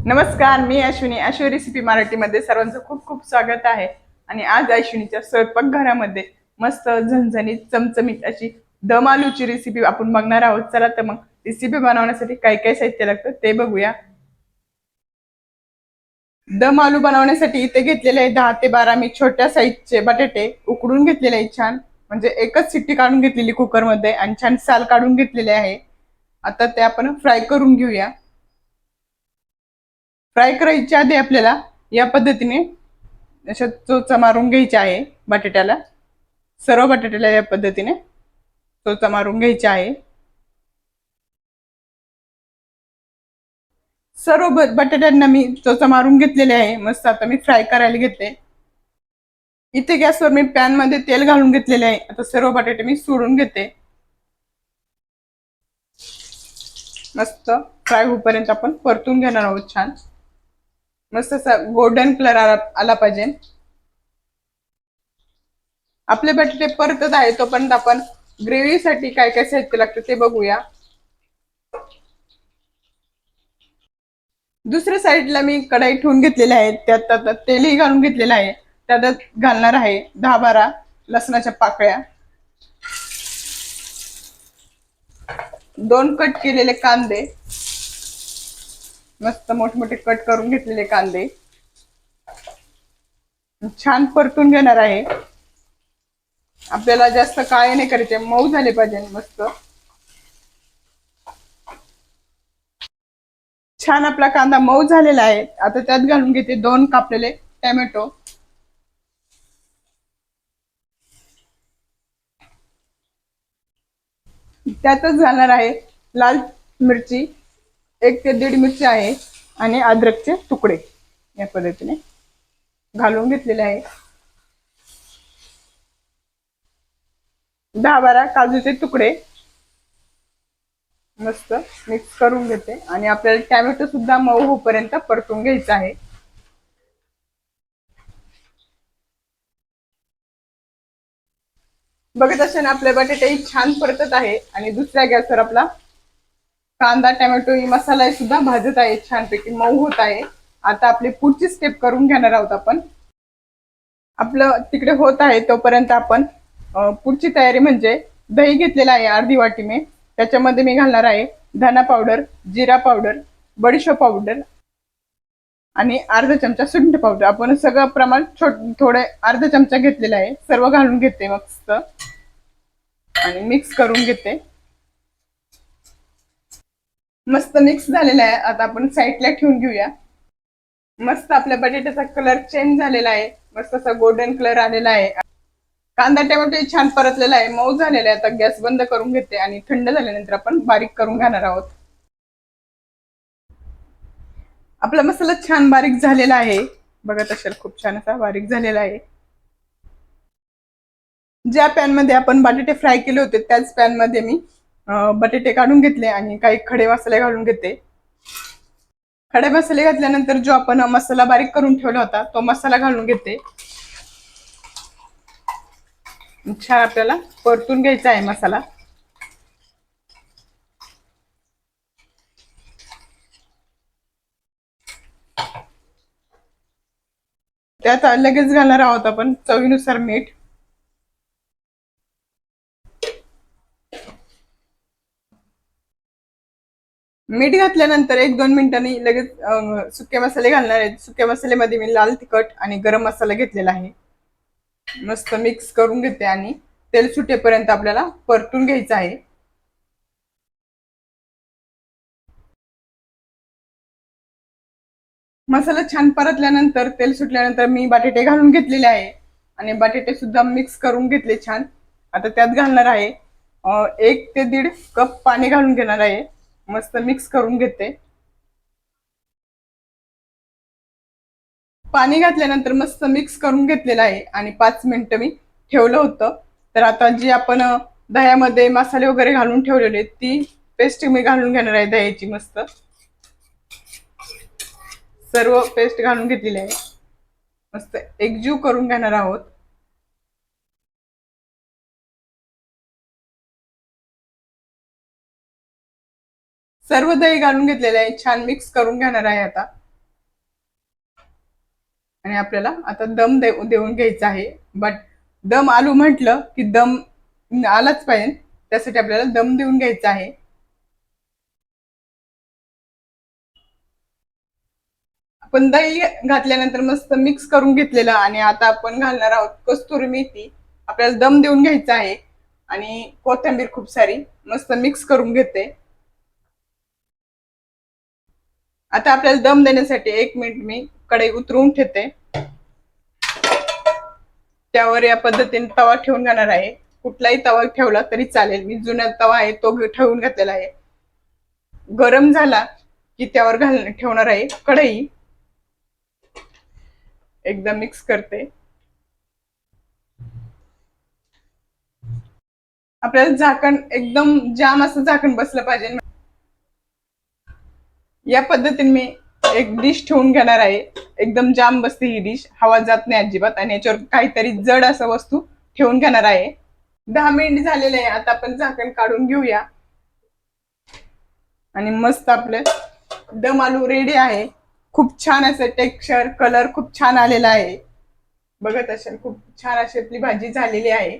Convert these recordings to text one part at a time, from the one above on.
नमस्कार, मी अश्विनी. अश्विनी रेसिपी मराठीमध्ये सर्वांचं खूप खूप स्वागत आहे. आणि आज अश्विनीच्या स्वयंपाकघरामध्ये मस्त झणझणीत चमचमीत अशी दम आलूची रेसिपी आपण बघणार आहोत. चला तर मग रेसिपी बनवण्यासाठी काय काय साहित्य लागतं ते बघूया. दम आलू बनवण्यासाठी इथे घेतलेले आहे 10 ते 12 मी छोट्या साईजचे बटाटे उकडून घेतलेले आहे छान. म्हणजे एकच शिट्टी काढून घेतलेली कुकरमध्ये आणि छान साल काढून घेतलेले आहे. आता ते आपण फ्राय करून घेऊया. फ्राय करायच्या आधी आपल्याला या पद्धतीने अशा चोचा मारून घ्यायच्या आहे बटाट्याला. सर्व बटाट्याला या पद्धतीने चोचा मारून घ्यायचा आहे. सर्व बटाट्यांना मी चोचा मारून घेतलेले आहे. मस्त आता मी फ्राय करायला घेते. इथे गॅसवर मी पॅन मध्ये तेल घालून घेतलेले आहे. आता सर्व बटाटे मी सोडून घेते. मस्त फ्राय होईपर्यंत आपण परतून घेणार आहोत छान. मस्त असा गोल्डन कलर आला पाहिजे. आपले बटाटे परतत आहे तोपर्यंत आपण ग्रेव्हीसाठी काय काय साहित्य लागतं ते बघूया. दुसऱ्या साईडला मी कढाई ठेवून घेतलेली आहे. त्यात आता तेलही घालून घेतलेलं आहे. त्यात घालणार आहे 10-12 लसणाच्या पाकळ्या, 2 कट केलेले कांदे, मस्त मोठमोठे कट करून घेतलेले कांदे छान परतून घेणार आहे. आपल्याला जास्त काळे नाही करायचे, मऊ झाले पाहिजे. मस्त छान आपला कांदा मऊ झालेला आहे. आता त्यात घालून घेते 2 कापलेले टोमॅटो, त्यातच घालणार आहे लाल मिरची 1 ते 1.5 मिरची आहे आणि अद्रकचे तुकडे या पद्धतीने घालून घेतलेले आहे. 10-12 काजूचे तुकडे मस्त मिक्स करून घेते आणि आपल्याला टोमॅटो सुद्धा मऊ होईपर्यंत परतून घ्यायचा आहे. बघत असेल आपले बटाटे छान परतत आहे आणि दुसऱ्या गॅसवर आपला कांदा टोमॅटो मसाला सुद्धा भाजत आहे, छानपैकी मऊ होत आहे. आता आपली पुढची स्टेप करून घेणार आहोत आपण. आपलं तिकडे होत आहे तोपर्यंत आपण पुढची तयारी म्हणजे दही घेतलेला आहे अर्धी वाटी मी. त्याच्यामध्ये मी घालणार आहे धना पावडर, जिरा पावडर, बडीशेप पावडर आणि अर्धा चमचा सुंठ पावडर. आपण सगळं प्रमाण थोडे अर्धा चमचा घेतलेला आहे. सर्व घालून घेते मस्त आणि मिक्स करून घेते. मस्त मिक्स झालेला आहे. आता आपण साईडला ठेवून घेऊया. मस्त आपल्या बटाट्याचा कलर चेंज झालेला आहे. मस्त असा गोल्डन कलर आलेला आहे. कांदा टोमॅटो छान परतलेला आहे, मऊ झालेला आहे. आता गॅस बंद करून घेते आणि थंड झाल्यानंतर आपण बारीक करून घेणार आहोत. आपला मसाला छान बारीक झालेला आहे. बघत असेल खूप छान असा बारीक झालेला आहे. ज्या पॅन मध्ये आपण बटाटे फ्राय केले होते त्याच पॅन मध्ये मी बटाटे काढून घेतले आणि काही खडे मसाले घालून घेते. खडे मसाले घातल्यानंतर जो आपण मसाला बारीक करून ठेवला होता तो मसाला घालून घेते. छान आपल्याला परतून घ्यायचा आहे मसाला. त्यात लगेच घालणार आहोत आपण चवीनुसार मीठ. मीठ घातल्यानंतर 1-2 मिनिटांनी लगेच सुके मसाले घालणार आहेत. सुक्या मसाल्यामध्ये मी लाल तिखट आणि गरम मसाला घेतलेला आहे. मस्त मिक्स करून घेते आणि तेल सुटेपर्यंत आपल्याला परतून घ्यायचं आहे. मसाला छान परतल्यानंतर तेल सुटल्यानंतर मी बटाटे घालून घेतलेले आहे आणि बटाटे सुद्धा मिक्स करून घेतले छान. आता त्यात घालणार आहे 1 ते 1.5 कप पाणी घालून घेणार आहे. मस्त मिक्स करून घेते. पाणी घातल्यानंतर मस्त मिक्स करून घेतलेलं आहे आणि 5 मिनिटं मी ठेवलं होतं. तर आता जी आपण दह्यामध्ये मसाले वगैरे घालून ठेवलेले ती पेस्ट मी घालून घेणार आहे दह्याची. मस्त सर्व पेस्ट घालून घेतलेली आहे. मस्त एकजीव करून घेणार आहोत. सर्व दही घालून घेतलेले आहे, छान मिक्स करून घेणार आहे आता. आणि आपल्याला आता दम देऊन घ्यायचा आहे. बट दम आलू म्हटलं की दम आलाच पाहिजे, त्यासाठी आपल्याला दम देऊन घ्यायचा आहे. आपण दही घातल्यानंतर मस्त मिक्स करून घेतलेलं आणि आता आपण घालणार आहोत कस्तुरी मेथी. आपल्याला दम देऊन घ्यायचा आहे आणि कोथिंबीर खूप सारी मस्त मिक्स करून घेते. आता आपल्याला दम देण्यासाठी 1 मिनिट मी कढई उतरवून ठेवते. त्यावर या पद्धतीने तवा ठेवून घेणार आहे. कुठलाही तवा ठेवला तरी चालेल, मी जुना तवा आहे तो ठेवून घातलेला आहे. गरम झाला की त्यावर ठेवणार आहे कढई. एकदम मिक्स करते. आपल्याला झाकण एकदम जाम असं झाकण बसलं पाहिजे. या पद्धतीने मी एक डिश ठेवून घेणार आहे. एकदम जाम बसते ही डिश, हवा जात नाही अजिबात, आणि याच्यावर काहीतरी जड असं वस्तू ठेवून घेणार आहे. 10 मिनिट झालेले आहे. आता आपण झाकण काढून घेऊया आणि मस्त आपले दम आलू रेडी आहे. खूप छान असं टेक्स्चर, कलर खूप छान आलेला आहे. बघत असेल खूप छान अशी आपली भाजी झालेली आहे.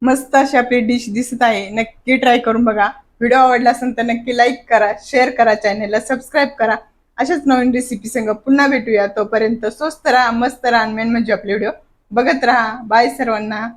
मस्त अशी आपली डिश दिसत आहे. नक्की ट्राय करून बघा. व्हिडिओ आवडला असेल तर नक्की लाईक करा, शेअर करा, चॅनेलला सबस्क्राईब करा. अशाच नवीन रेसिपी संग पुन्हा भेटूया. तोपर्यंत स्वस्त राहा, मस्त राहा, मेन म्हणजे आपले व्हिडिओ बघत राहा. बाय सर्वांना.